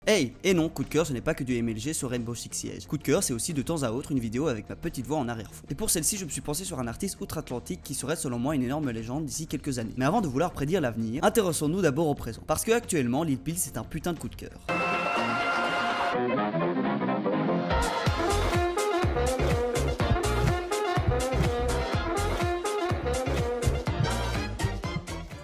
Hey, et non, coup de cœur ce n'est pas que du MLG sur Rainbow Six Siege. Coup de cœur c'est aussi de temps à autre une vidéo avec ma petite voix en arrière-fond. Et pour celle-ci je me suis pensé sur un artiste outre-Atlantique qui serait selon moi une énorme légende d'ici quelques années. Mais avant de vouloir prédire l'avenir, intéressons-nous d'abord au présent. Parce que actuellement Lil Peep c'est un putain de coup de cœur.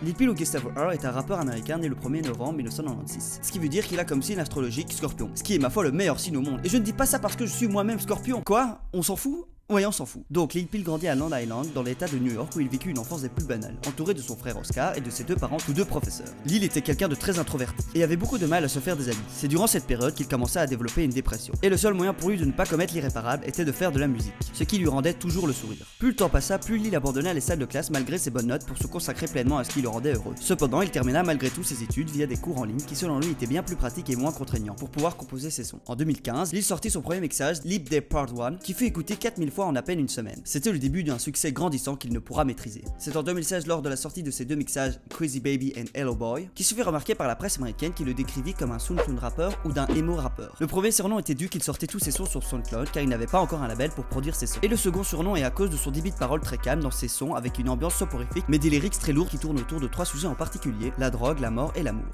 Lil Peep ou Gustavo R est un rappeur américain né le 1er novembre 1996. Ce qui veut dire qu'il a comme signe astrologique Scorpion. Ce qui est ma foi le meilleur signe au monde. Et je ne dis pas ça parce que je suis moi-même Scorpion. Quoi? On s'en fout? Ouais, on s'en fout. Donc Lil Peep grandit à Long Island, dans l'état de New York où il vécut une enfance des plus banales, entouré de son frère Oscar et de ses deux parents, tous deux professeurs. Lil était quelqu'un de très introverti et avait beaucoup de mal à se faire des amis. C'est durant cette période qu'il commença à développer une dépression. Et le seul moyen pour lui de ne pas commettre l'irréparable était de faire de la musique, ce qui lui rendait toujours le sourire. Plus le temps passa, plus Lil abandonna les salles de classe malgré ses bonnes notes pour se consacrer pleinement à ce qui le rendait heureux. Cependant, il termina malgré tout ses études via des cours en ligne qui selon lui étaient bien plus pratiques et moins contraignants pour pouvoir composer ses sons. En 2015, Lil sortit son premier mixage, Leap Day Part 1, qui fut écouté 4000 fois en à peine une semaine. C'était le début d'un succès grandissant qu'il ne pourra maîtriser. C'est en 2016 lors de la sortie de ses deux mixages Crazy Baby and Hello Boy qui se fit remarquer par la presse américaine qui le décrivit comme un soon-tune rappeur ou d'un emo rappeur. Le premier surnom était dû qu'il sortait tous ses sons sur SoundCloud car il n'avait pas encore un label pour produire ses sons. Et le second surnom est à cause de son débit de parole très calme dans ses sons avec une ambiance soporifique mais des lyrics très lourds qui tournent autour de trois sujets en particulier, la drogue, la mort et l'amour.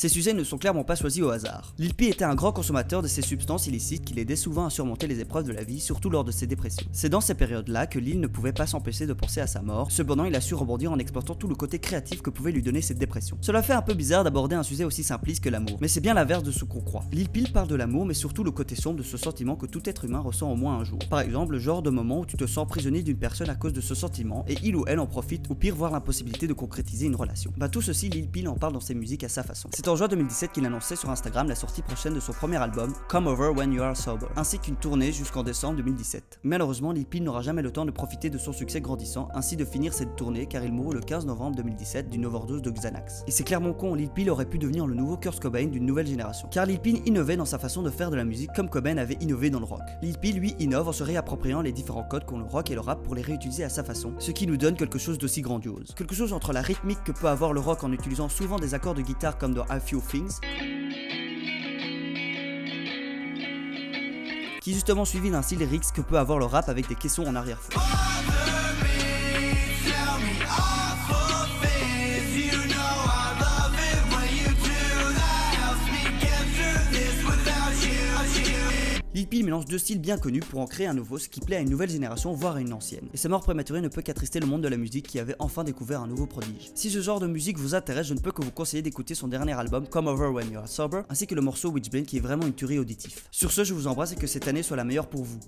Ces sujets ne sont clairement pas choisis au hasard. Lil Peep était un grand consommateur de ces substances illicites qui l'aidait souvent à surmonter les épreuves de la vie, surtout lors de ses dépressions. C'est dans ces périodes-là que Lil ne pouvait pas s'empêcher de penser à sa mort, cependant il a su rebondir en exploitant tout le côté créatif que pouvait lui donner cette dépression. Cela fait un peu bizarre d'aborder un sujet aussi simpliste que l'amour, mais c'est bien l'inverse de ce qu'on croit. Lil Peep parle de l'amour, mais surtout le côté sombre de ce sentiment que tout être humain ressent au moins un jour. Par exemple, le genre de moment où tu te sens prisonnier d'une personne à cause de ce sentiment, et il ou elle en profite, ou pire, voir l'impossibilité de concrétiser une relation. Tout ceci, Lil Peep en parle dans ses musiques à sa façon. C'est en juin 2017 qu'il annonçait sur Instagram la sortie prochaine de son premier album, Come Over When You Are Sober, ainsi qu'une tournée jusqu'en décembre 2017. Malheureusement, Lil Peep n'aura jamais le temps de profiter de son succès grandissant, ainsi de finir cette tournée car il mourut le 15 novembre 2017 d'une overdose de Xanax. Et c'est clairement con, Lil Peep aurait pu devenir le nouveau Kurt Cobain d'une nouvelle génération, car Lil Peep innovait dans sa façon de faire de la musique comme Cobain avait innové dans le rock. Lil Peep lui innove en se réappropriant les différents codes qu'ont le rock et le rap pour les réutiliser à sa façon, ce qui nous donne quelque chose d'aussi grandiose. Quelque chose entre la rythmique que peut avoir le rock en utilisant souvent des accords de guitare comme dans A Few Things, qui justement suivi d'un style lyrics que peut avoir le rap avec des questions en arrière-fond. Lil Peep mélange deux styles bien connus pour en créer un nouveau, ce qui plaît à une nouvelle génération, voire à une ancienne. Et sa mort prématurée ne peut qu'attrister le monde de la musique qui avait enfin découvert un nouveau prodige. Si ce genre de musique vous intéresse, je ne peux que vous conseiller d'écouter son dernier album, Come Over When You Are Sober, ainsi que le morceau Witchblade qui est vraiment une tuerie auditif. Sur ce, je vous embrasse et que cette année soit la meilleure pour vous.